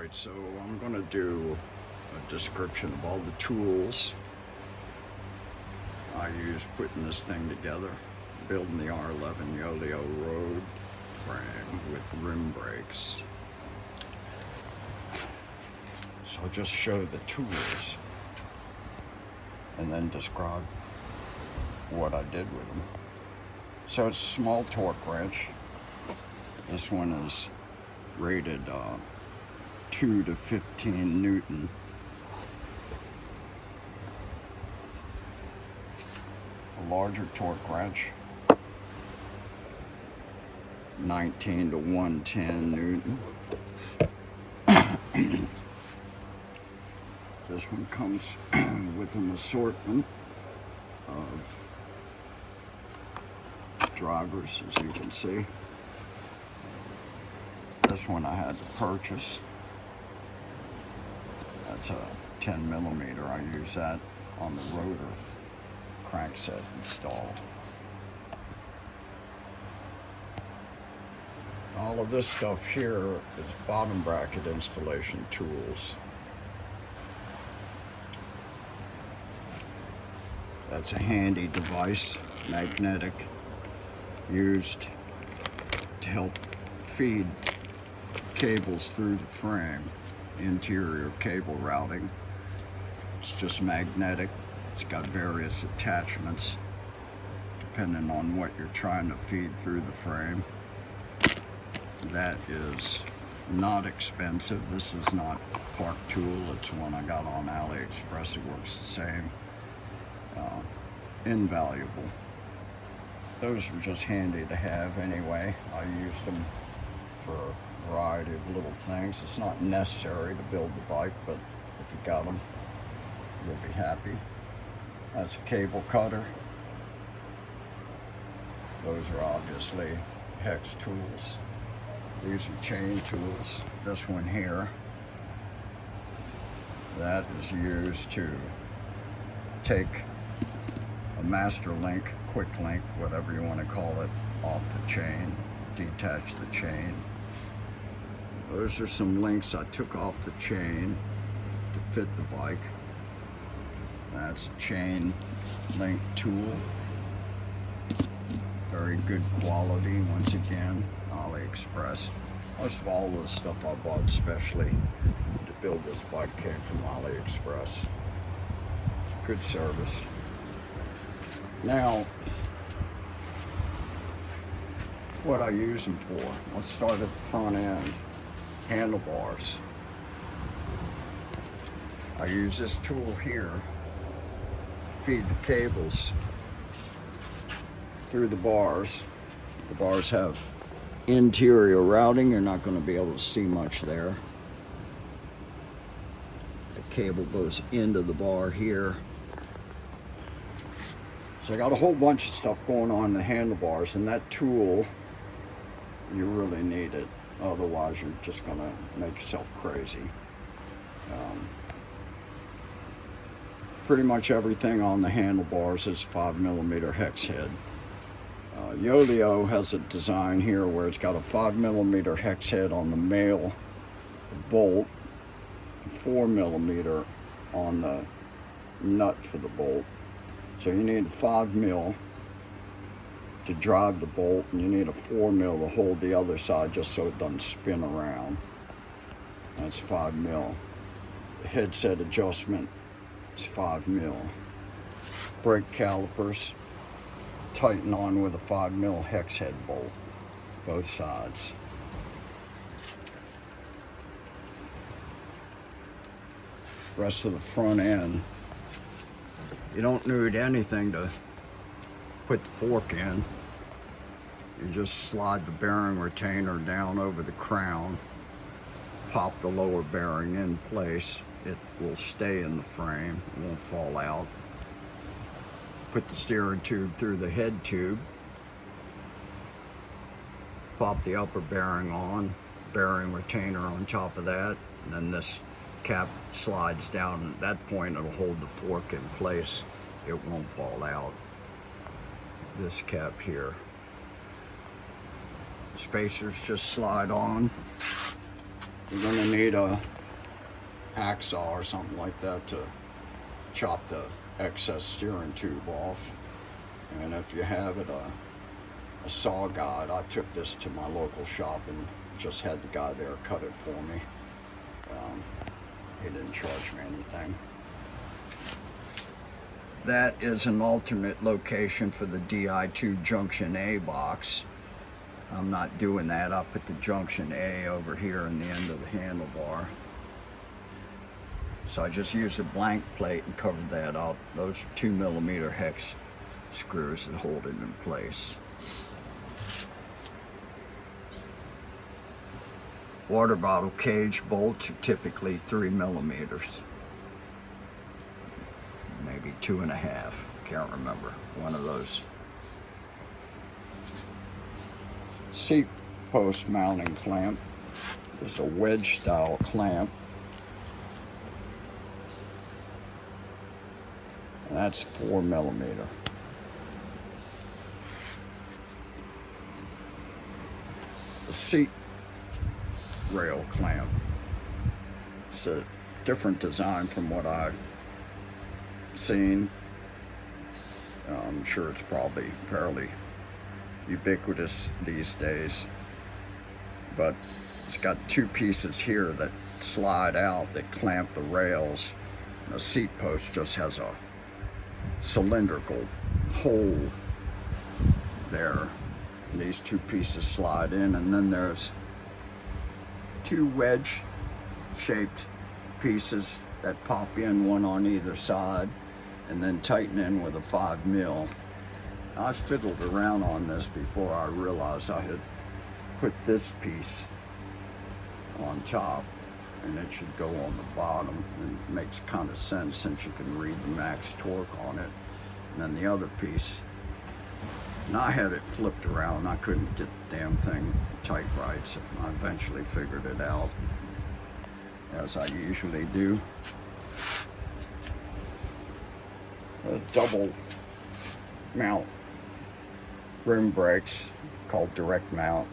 Alright, so I'm going to do a description of all the tools I use putting this thing together, building the R11 Yoeleo road frame with rim brakes. So I'll just show the tools and then describe what I did with them. So it's a small torque wrench. This one is rated 2 to 15 Newton. A larger torque wrench, 19 to 110 Newton. This one comes with an assortment of drivers, as you can see. This one I had to purchase. That's a 10 millimeter. I use that on the Rotor crankset installed. All of this stuff here is bottom bracket installation tools. That's a handy device, magnetic, used to help feed cables through the frame, interior cable routing. It's just magnetic. It's got various attachments depending on what you're trying to feed through the frame. That is not expensive. This is not a Park tool. It's one I got on AliExpress. It works the same. Invaluable. Those are just handy to have anyway. I used them for a variety of little things. It's not necessary to build the bike, but if you got them, you'll be happy. That's a cable cutter. Those are obviously hex tools. These are chain tools. This one here, that is used to take a master link, quick link, whatever you want to call it, off the chain, detach the chain. Those are some links I took off the chain to fit the bike. That's a chain link tool. Very good quality, once again, AliExpress. Most of all the stuff I bought especially to build this bike came from AliExpress. Good service. Now, what I use them for. Let's start at the front end. Handlebars. I use this tool here to feed the cables through the bars. The bars have interior routing. You're not going to be able to see much there. The cable goes into the bar here. So I got a whole bunch of stuff going on in the handlebars, and that tool, you really need it. Otherwise, you're just going to make yourself crazy. Pretty much everything on the handlebars is 5 millimeter hex head. Yoeleo has a design here where it's got a 5 millimeter hex head on the male bolt, 4 millimeter on the nut for the bolt. So you need 5 mil to drive the bolt, and you need a 4 mil to hold the other side just so it doesn't spin around. That's 5 mil. The headset adjustment is 5 mil. Brake calipers tighten on with a 5 mil hex head bolt, both sides. Rest of the front end, you don't need anything to put the fork in. You just slide the bearing retainer down over the crown, pop the lower bearing in place. It will stay in the frame, it won't fall out. Put the steering tube through the head tube, pop the upper bearing on, bearing retainer on top of that, and then this cap slides down. At that point, it'll hold the fork in place. It won't fall out. This cap here. Spacers just slide on. you're going to need a hacksaw or something like that to chop the excess steering tube off. And if you have it, a saw guide, I took this to my local shop and just had the guy there cut it for me. He didn't charge me anything. That is an alternate location for the Di2 Junction A box. I'm not doing that. I'll put the Junction A over here in the end of the handlebar. So I just used a blank plate and covered that up. Those are 2mm hex screws that hold it in place. Water bottle cage bolts are typically 3mm. Maybe 2.5, can't remember, one of those. Seat post mounting clamp. This is a wedge style clamp. And that's 4mm. The seat rail clamp. It's a different design from what I've seen. I'm sure it's probably fairly ubiquitous these days, but it's got two pieces here that slide out that clamp the rails. The seat post just has a cylindrical hole there. These two pieces slide in, and then there's two wedge shaped pieces that pop in, one on either side, and then tighten in with a 5mm. I fiddled around on this before I realized I had put this piece on top, and it should go on the bottom. And it makes kind of sense since you can read the max torque on it. And then the other piece, and I had it flipped around. I couldn't get the damn thing tight right, so I eventually figured it out, as I usually do. A double mount rim brakes called direct mount.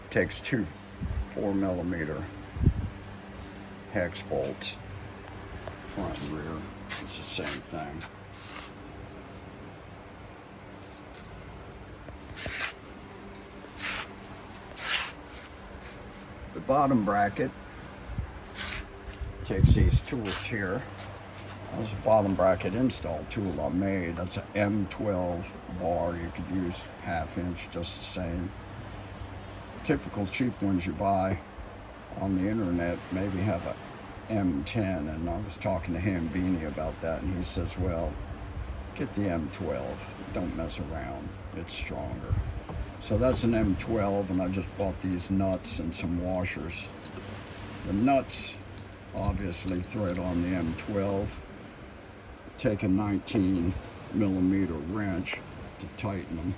Takes two 4mm hex bolts, front and rear. It's the same thing. The bottom bracket takes these tools here. That's a bottom bracket install tool I made. That's an M12 bar. You could use 1/2 inch, just the same. Typical cheap ones you buy on the internet maybe have a M10, and I was talking to Hambini about that, and he says, well, get the M12, don't mess around, it's stronger. So that's an M12, and I just bought these nuts and some washers. The nuts obviously thread on the M12. Take a 19mm wrench to tighten them.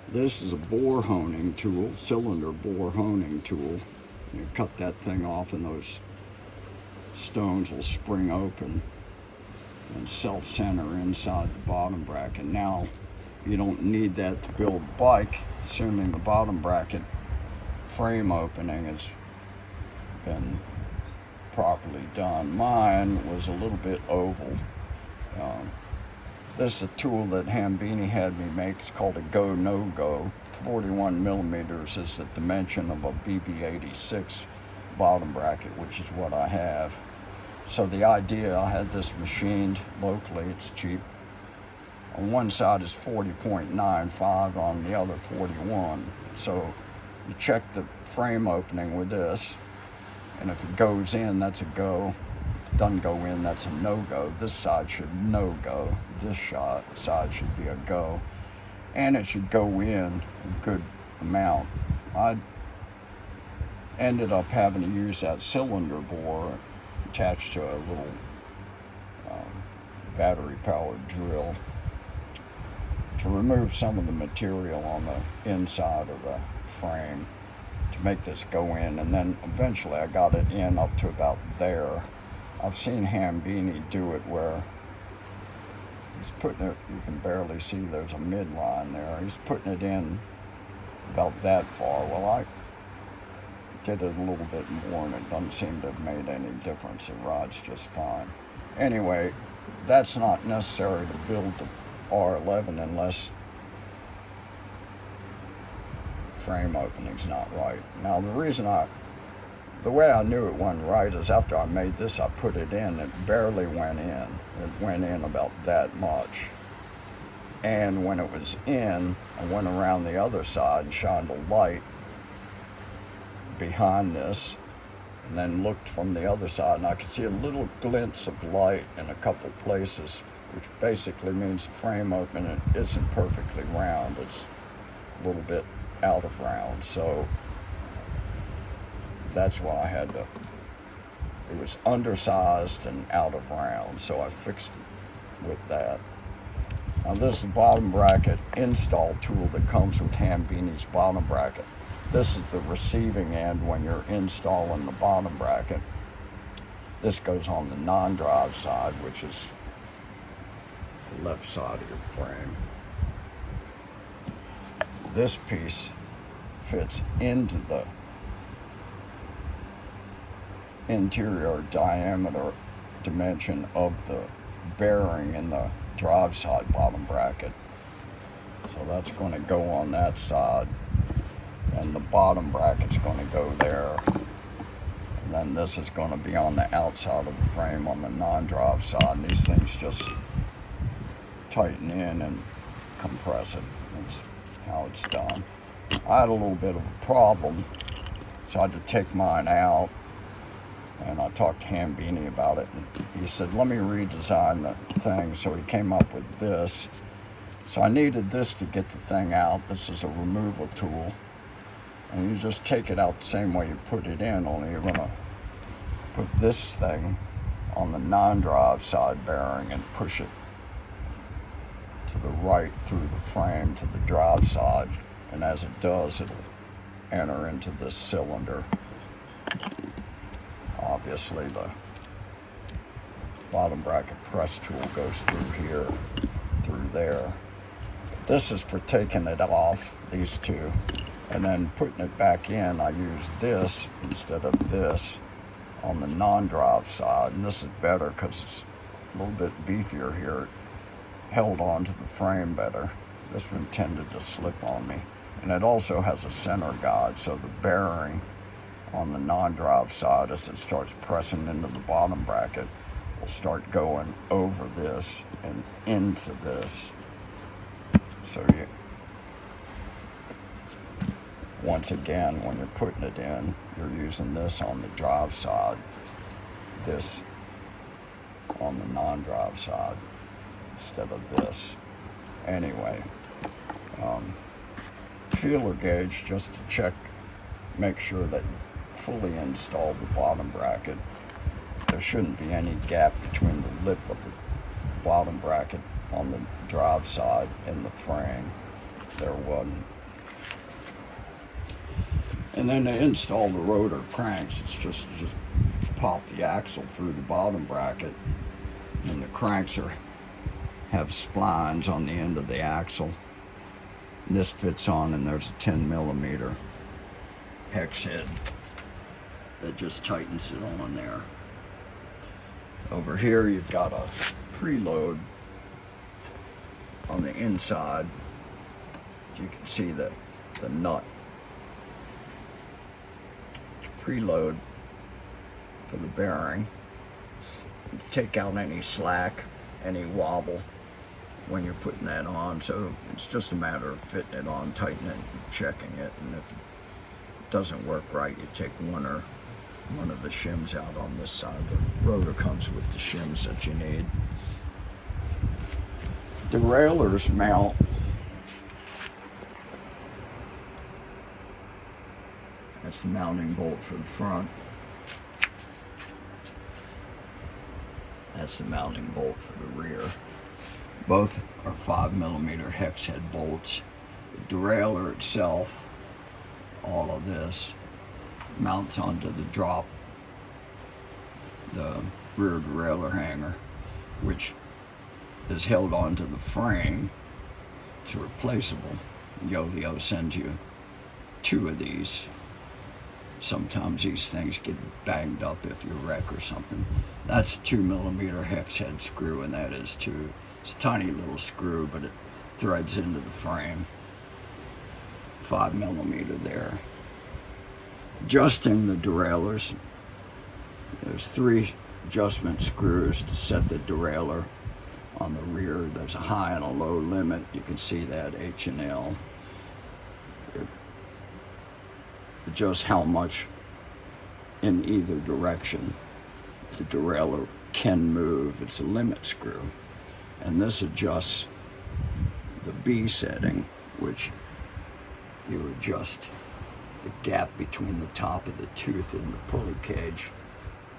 This is a bore honing tool, cylinder bore honing tool. You cut that thing off and those stones will spring open and self-center inside the bottom bracket. Now, you don't need that to build a bike, assuming the bottom bracket frame opening has been properly done. Mine was a little bit oval. This is a tool that Hambini had me make. It's called a go no go. 41mm is the dimension of a BB86 bottom bracket, which is what I have. So the idea, I had this machined locally, it's cheap. On one side is 40.95, on the other 41. So you check the frame opening with this, and if it goes in, that's a go. If it doesn't go in, that's a no-go. This side should no-go. This side should be a go. And it should go in a good amount. I ended up having to use that cylinder bore attached to a little battery-powered drill to remove some of the material on the inside of the frame to make this go in, and then eventually I got it in up to about there. I've seen Hambini do it where he's putting it, you can barely see there's a midline there. He's putting it in about that far. Well, I did it a little bit more, and it doesn't seem to have made any difference. It rides just fine. Anyway, that's not necessary to build the R11 unless frame opening's not right. Now, the way I knew it wasn't right is after I made this, I put it in. It barely went in. It went in about that much. And when it was in, I went around the other side and shined a light behind this, and then looked from the other side, and I could see a little glints of light in a couple places, which basically means frame opening isn't perfectly round. It's a little bit out of round. So that's why I had to, it was undersized and out of round, so I fixed it with that. Now this is the bottom bracket install tool that comes with Hambini's bottom bracket. This is the receiving end when you're installing the bottom bracket. This goes on the non-drive side, which is the left side of your frame. This piece fits into the interior diameter dimension of the bearing in the drive side bottom bracket. So that's going to go on that side, and the bottom bracket's going to go there, and then this is going to be on the outside of the frame on the non-drive side. And these things just tighten in and compress it. That's how it's done. I had a little bit of a problem, so I had to take mine out, and I talked to Hambini about it, and he said, let me redesign the thing. So he came up with this. So I needed this to get the thing out. This is a removal tool, and you just take it out the same way you put it in, only you're going to put this thing on the non-drive side bearing and push it to the right through the frame to the drive side, and as it does, it'll enter into this cylinder. Obviously the bottom bracket press tool goes through here, through there. But this is for taking it off, these two, and then putting it back in. I use this instead of this on the non-drive side, and this is better because it's a little bit beefier here. It held on to the frame better. This one tended to slip on me. And it also has a center guide, so the bearing on the non-drive side, as it starts pressing into the bottom bracket, will start going over this and into this. So you, once again, when you're putting it in, you're using this on the drive side, this on the non-drive side instead of this. Anyway, feeler gauge just to check, make sure that you fully install the bottom bracket. There shouldn't be any gap between the lip of the bottom bracket on the drive side and the frame. There wasn't. And then to install the rotor cranks, it's just pop the axle through the bottom bracket, and the cranks have splines on the end of the axle. And this fits on, and there's a 10mm hex head that just tightens it on there. Over here you've got a preload on the inside. You can see the nut. It's preload for the bearing. You take out any slack, any wobble when you're putting that on, so it's just a matter of fitting it on, tightening it, and checking it. And if it doesn't work right, you take one of the shims out on this side. The rotor comes with the shims that you need. Derailleurs mount that's the mounting bolt for the front. That's the mounting bolt for the rear. Both are 5mm hex head bolts. The derailleur itself, all of this, mounts onto the drop, the rear derailleur hanger, which is held onto the frame. It's replaceable. Yoeleo sends you 2 of these. Sometimes these things get banged up if you wreck or something. That's a 2mm hex head screw, and that is too. It's a tiny little screw, but it threads into the frame. 5mm there. Adjusting the derailleurs. There's 3 adjustment screws to set the derailleur on the rear. There's a high and a low limit. You can see that H and L. It adjusts how much in either direction the derailleur can move. It's a limit screw. And this adjusts the B setting, which you adjust the gap between the top of the tooth in the pulley cage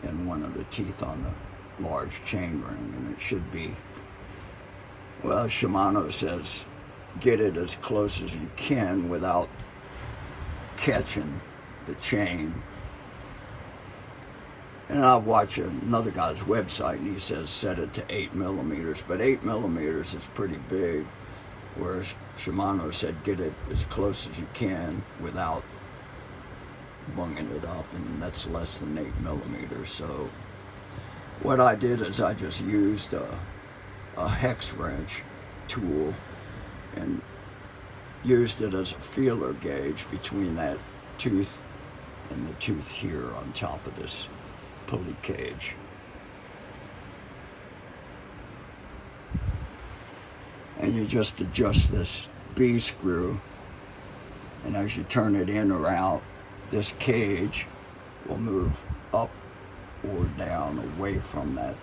and one of the teeth on the large chain ring, and it should be, well, Shimano says get it as close as you can without catching the chain. And I've watched another guy's website, and he says set it to 8mm, but 8mm is pretty big, whereas Shimano said get it as close as you can without bunging it up, and that's less than 8mm. So what I did is I just used a hex wrench tool and used it as a feeler gauge between that tooth and the tooth here on top of this pulley cage. And you just adjust this B screw, and as you turn it in or out, this cage will move up or down away from that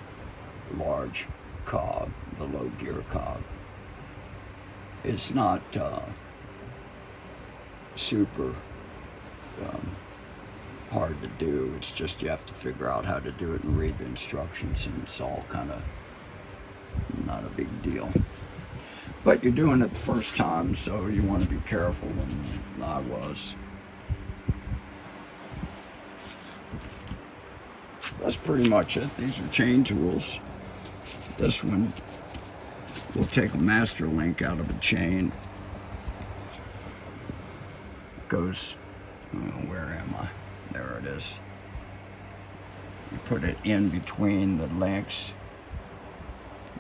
large cog, the low gear cog. It's not super hard to do. It's just you have to figure out how to do it and read the instructions, and it's all kind of not a big deal. But you're doing it the first time, so you want to be careful, and I was. That's pretty much it. These are chain tools. This one will take a master link out of a chain. Goes, where am I? There it is. You put it in between the links,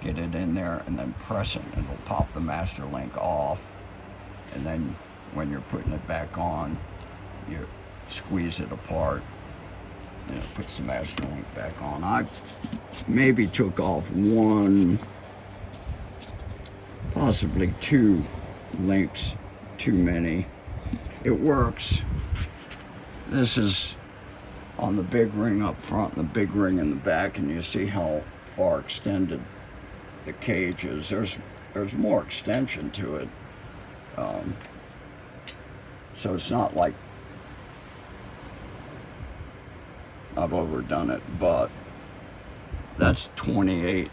get it in there, and then press it, and it'll pop the master link off. And then when you're putting it back on, you squeeze it apart, and it puts the master link back on. I maybe took off 1, possibly 2 links too many. It works. This is on the big ring up front and the big ring in the back, and you see how far extended the cage is. There's more extension to it, so it's not like I've overdone it, but that's 28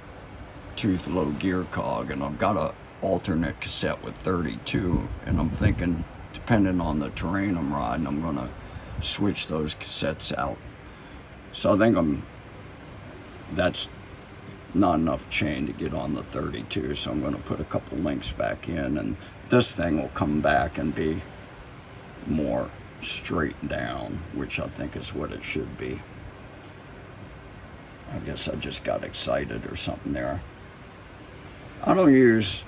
tooth low gear cog, and I've got a alternate cassette with 32, and I'm thinking, depending on the terrain I'm riding, I'm gonna switch those cassettes out. So I think that's not enough chain to get on the 32, so I'm gonna put a couple links back in, and this thing will come back and be more straight down, which I think is what it should be. I guess I just got excited or something there. I don't use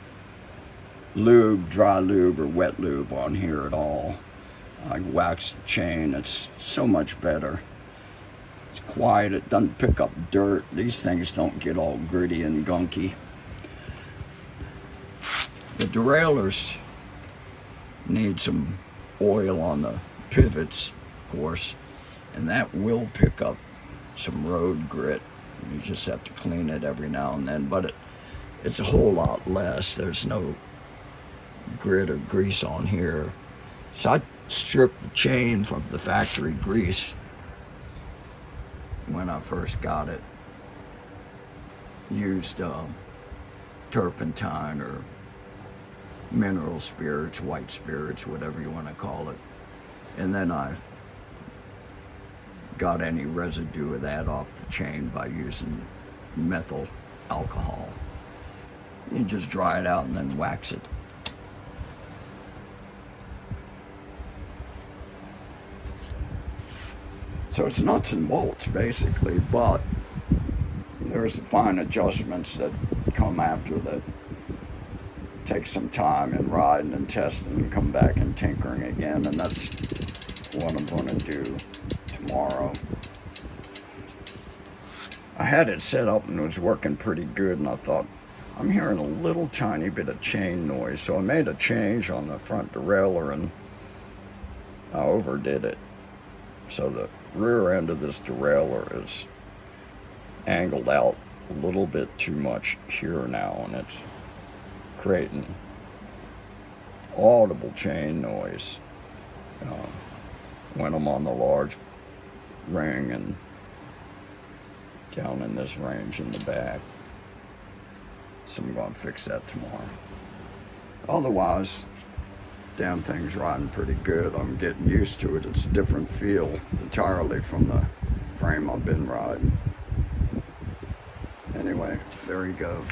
lube, dry lube, or wet lube on here at all. I wax the chain. It's so much better. It's quiet. It doesn't pick up dirt. These things don't get all gritty and gunky. The derailleurs need some oil on the pivots, of course, and that will pick up some road grit. You just have to clean it every now and then, but it's a whole lot less. There's no grit or grease on here. So I stripped the chain from the factory grease when I first got it. Used turpentine or mineral spirits, white spirits, whatever you want to call it. And then I got any residue of that off the chain by using methyl alcohol. You just dry it out and then wax it. So it's nuts and bolts basically, but there's the fine adjustments that come after that take some time and riding and testing and come back and tinkering again, and that's what I'm going to do tomorrow. I had it set up and it was working pretty good, and I thought, I'm hearing a little tiny bit of chain noise, so I made a change on the front derailleur and I overdid it. So the rear end of this derailleur is angled out a little bit too much here now, and it's creating audible chain noise when I'm on the large ring and down in this range in the back. So I'm going to fix that tomorrow. Otherwise, damn thing's riding pretty good. I'm getting used to it. It's a different feel entirely from the frame I've been riding. Anyway, there you go.